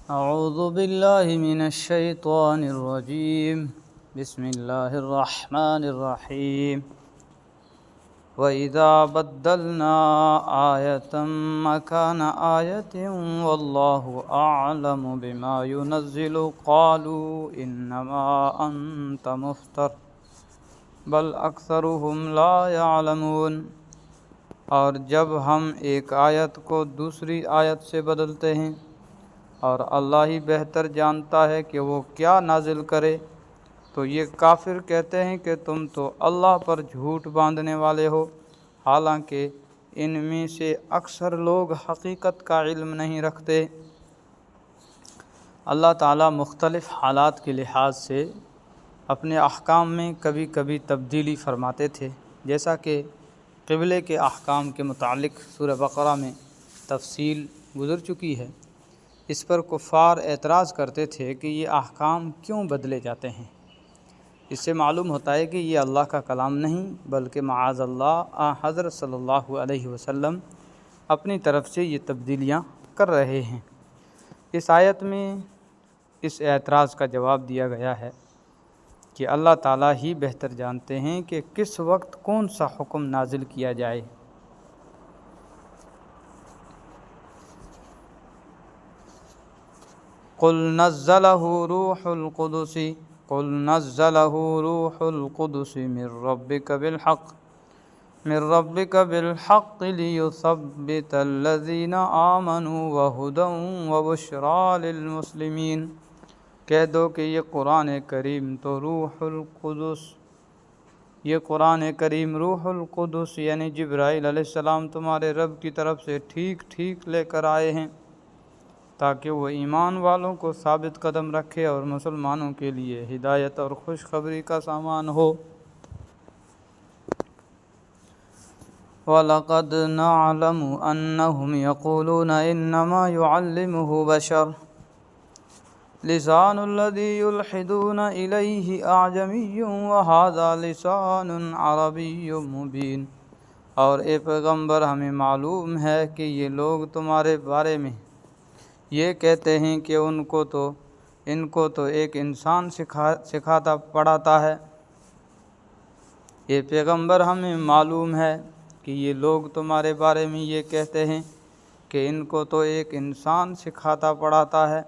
أعوذ بالله من الشيطان الرجيم بسم الله الرحمن الرحيم وإذا بدلنا آية مكان آية والله أعلم بما ينزل قالوا إنما أنت مفتر بل أكثرهم لا يعلمون۔ اور جب ہم ایک آیت کو دوسری آیت سے بدلتے ہیں اور اللہ ہی بہتر جانتا ہے کہ وہ کیا نازل کرے، تو یہ کافر کہتے ہیں کہ تم تو اللہ پر جھوٹ باندھنے والے ہو، حالانکہ ان میں سے اکثر لوگ حقیقت کا علم نہیں رکھتے۔ اللہ تعالیٰ مختلف حالات کے لحاظ سے اپنے احکام میں کبھی کبھی تبدیلی فرماتے تھے، جیسا کہ قبلے کے احکام کے متعلق سورہ بقرہ میں تفصیل گزر چکی ہے۔ اس پر کفار اعتراض کرتے تھے کہ یہ احکام کیوں بدلے جاتے ہیں۔ اس سے معلوم ہوتا ہے کہ یہ اللہ کا کلام نہیں بلکہ معاذ اللہ حضرت صلی اللہ علیہ وسلم اپنی طرف سے یہ تبدیلیاں کر رہے ہیں۔ اس آیت میں اس اعتراض کا جواب دیا گیا ہے کہ اللہ تعالیٰ ہی بہتر جانتے ہیں کہ کس وقت کون سا حکم نازل کیا جائے۔ قل نزلہ روح القدس من ربک بالحق لیثبت الذین آمنوا وہدی وبشریٰ للمسلمین۔ کہہ دو کہ یہ قرآن کریم روح القدس یعنی جبرائیل علیہ السلام تمہارے رب کی طرف سے ٹھیک ٹھیک لے کر آئے ہیں، تاکہ وہ ایمان والوں کو ثابت قدم رکھے اور مسلمانوں کے لیے ہدایت اور خوشخبری کا سامان ہو۔ وَلَقَدْ نَعْلَمُ أَنَّهُمْ يَقُولُونَ إِنَّمَا يُعَلِّمُهُ بَشَرٌ لِسَانُ الَّذِي يُلْحِدُونَ إِلَيْهِ أَعْجَمِيٌّ وَهَذَا لِسَانٌ عَرَبِيٌّ مُبِينٌ۔ اور اے پیغمبر ہمیں معلوم ہے کہ یہ لوگ تمہارے بارے میں یہ کہتے ہیں کہ ان کو تو ایک انسان سکھاتا پڑھاتا ہے۔ یہ پیغمبر ہمیں معلوم ہے کہ یہ لوگ تمہارے بارے میں یہ کہتے ہیں کہ ان کو تو ایک انسان سکھاتا پڑھاتا ہے،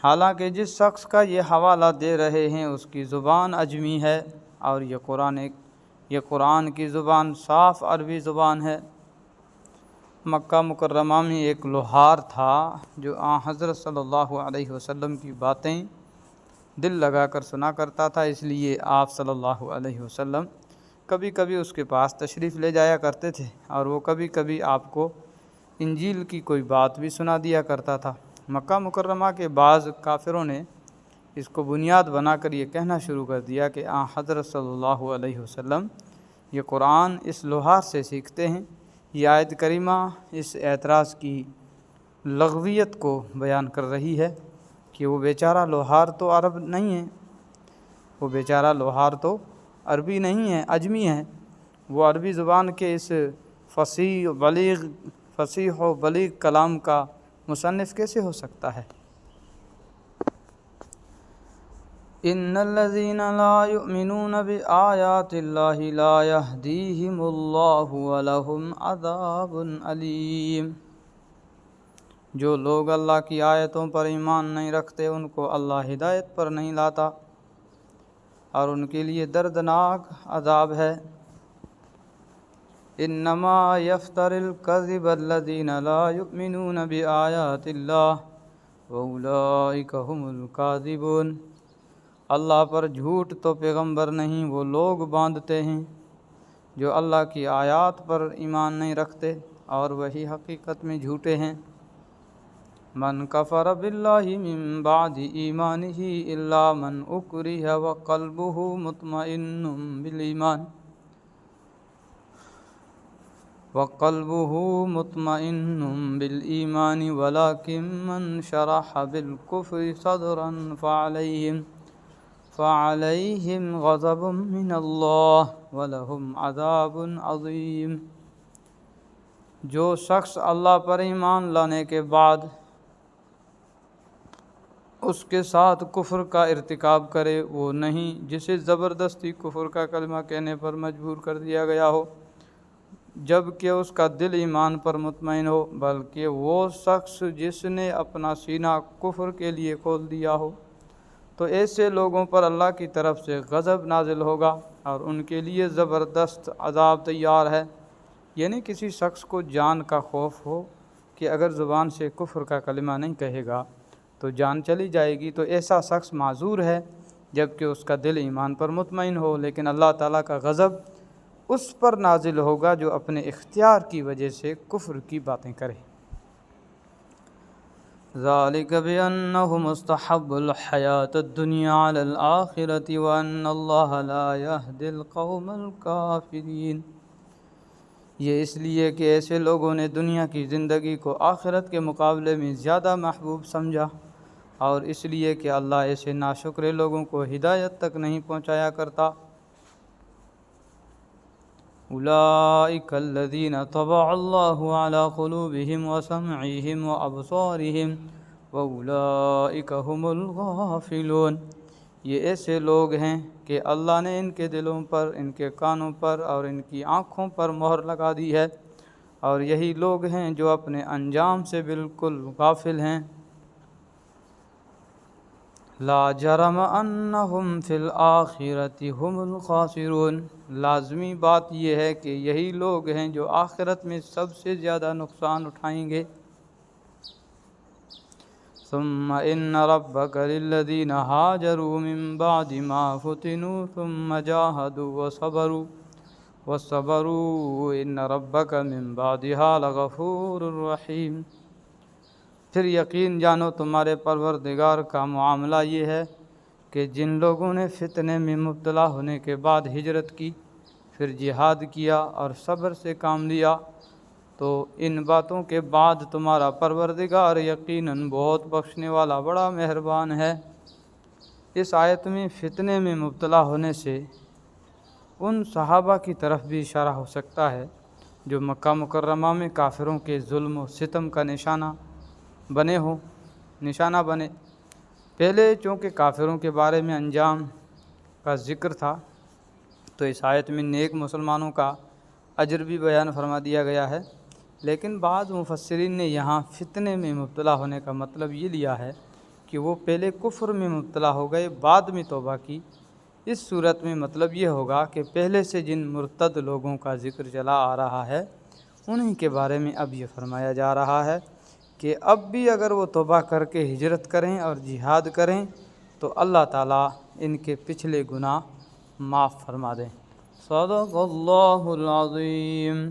حالانکہ جس شخص کا یہ حوالہ دے رہے ہیں اس کی زبان عجمی ہے، اور یہ قرآن کی زبان صاف عربی زبان ہے۔ مکہ مکرمہ میں ایک لوہار تھا جو حضرت صلی اللہ علیہ وسلم کی باتیں دل لگا کر سنا کرتا تھا، اس لیے آپ صلی اللہ علیہ وسلم کبھی کبھی اس کے پاس تشریف لے جایا کرتے تھے، اور وہ کبھی کبھی آپ کو انجیل کی کوئی بات بھی سنا دیا کرتا تھا۔ مکہ مکرمہ کے بعض کافروں نے اس کو بنیاد بنا کر یہ کہنا شروع کر دیا کہ حضرت صلی اللہ علیہ وسلم یہ قرآن اس لوہار سے سیکھتے ہیں۔ یہ آیت کریمہ اس اعتراض کی لغویت کو بیان کر رہی ہے کہ وہ بیچارہ لوہار تو عرب نہیں ہے، وہ بیچارہ لوہار تو عربی نہیں ہے، عجمی ہے، وہ عربی زبان کے اس فصیح و بلیغ کلام کا مصنف کیسے ہو سکتا ہے؟ ان الذين لا يؤمنون بآيات الله لا يهديهم الله ولهم عذاب أليم۔ جو لوگ اللہ کی آیتوں پر ایمان نہیں رکھتے ان کو اللہ ہدایت پر نہیں لاتا، اور ان کے لیے دردناک عذاب ہے۔ انما يفتر الكذب الذين لا يؤمنون بآيات الله واولئك هم الكاذبون۔ اللہ پر جھوٹ تو پیغمبر نہیں وہ لوگ باندھتے ہیں جو اللہ کی آیات پر ایمان نہیں رکھتے، اور وہی حقیقت میں جھوٹے ہیں۔ من کفر باللہ من بعد ایمانہ الا من اکرہ وقلبہ مطمئن ولکن من شرح بالکفر صدرا فعليهم غضب من اللہ ولہم عذاب عظیم۔ جو شخص اللہ پر ایمان لانے کے بعد اس کے ساتھ کفر کا ارتکاب کرے وہ نہیں جسے زبردستی کفر کا کلمہ کہنے پر مجبور کر دیا گیا ہو جب کہ اس کا دل ایمان پر مطمئن ہو، بلکہ وہ شخص جس نے اپنا سینہ کفر کے لیے کھول دیا ہو، تو ایسے لوگوں پر اللہ کی طرف سے غضب نازل ہوگا اور ان کے لیے زبردست عذاب تیار ہے۔ یعنی کسی شخص کو جان کا خوف ہو کہ اگر زبان سے کفر کا کلمہ نہیں کہے گا تو جان چلی جائے گی، تو ایسا شخص معذور ہے جبکہ اس کا دل ایمان پر مطمئن ہو، لیکن اللہ تعالیٰ کا غضب اس پر نازل ہوگا جو اپنے اختیار کی وجہ سے کفر کی باتیں کرے۔ ذالک بأنہم استحبوا الحیاۃ الدنیا علی الآخرۃ وأن اللہ لا یہدی القوم الکافرین۔ یہ اس لیے کہ ایسے لوگوں نے دنیا کی زندگی کو آخرت کے مقابلے میں زیادہ محبوب سمجھا، اور اس لیے کہ اللہ ایسے ناشکر لوگوں کو ہدایت تک نہیں پہنچایا کرتا۔ اولئک الذین طبع اللہ علی قلوبہم وسمعہم وابصارہم واولئک ھم الغافلون۔ یہ ایسے لوگ ہیں کہ اللہ نے ان کے دلوں پر، ان کے کانوں پر اور ان کی آنکھوں پر مہر لگا دی ہے، اور یہی لوگ ہیں جو اپنے انجام سے بالکل غافل ہیں۔ لا جرم انہم فی الآخرۃ ھم الخاسرون۔ لازمی بات یہ ہے کہ یہی لوگ ہیں جو آخرت میں سب سے زیادہ نقصان اٹھائیں گے۔ ثم ان ربک للذین ہاجروا من بعد ما فتنوا ثم جاہدوا وصبروا ان ربک من بعدها لغفور رحیم۔ پھر یقین جانو تمہارے پروردگار کا معاملہ یہ ہے کہ جن لوگوں نے فتنے میں مبتلا ہونے کے بعد ہجرت کی، پھر جہاد کیا اور صبر سے کام لیا، تو ان باتوں کے بعد تمہارا پروردگار یقیناً بہت بخشنے والا بڑا مہربان ہے۔ اس آیت میں فتنے میں مبتلا ہونے سے ان صحابہ کی طرف بھی اشارہ ہو سکتا ہے جو مکہ مکرمہ میں کافروں کے ظلم و ستم کا نشانہ بنے۔ پہلے چونکہ کافروں کے بارے میں انجام کا ذکر تھا، تو اس آیت میں نیک مسلمانوں کا اجر بھی بیان فرما دیا گیا ہے، لیکن بعض مفسرین نے یہاں فتنے میں مبتلا ہونے کا مطلب یہ لیا ہے کہ وہ پہلے کفر میں مبتلا ہو گئے، بعد میں توبہ کی۔ اس صورت میں مطلب یہ ہوگا کہ پہلے سے جن مرتد لوگوں کا ذکر چلا آ رہا ہے انہی کے بارے میں اب یہ فرمایا جا رہا ہے کہ اب بھی اگر وہ توبہ کر کے ہجرت کریں اور جہاد کریں تو اللہ تعالیٰ ان کے پچھلے گناہ معاف فرما دیں۔ صدق اللہ العظیم۔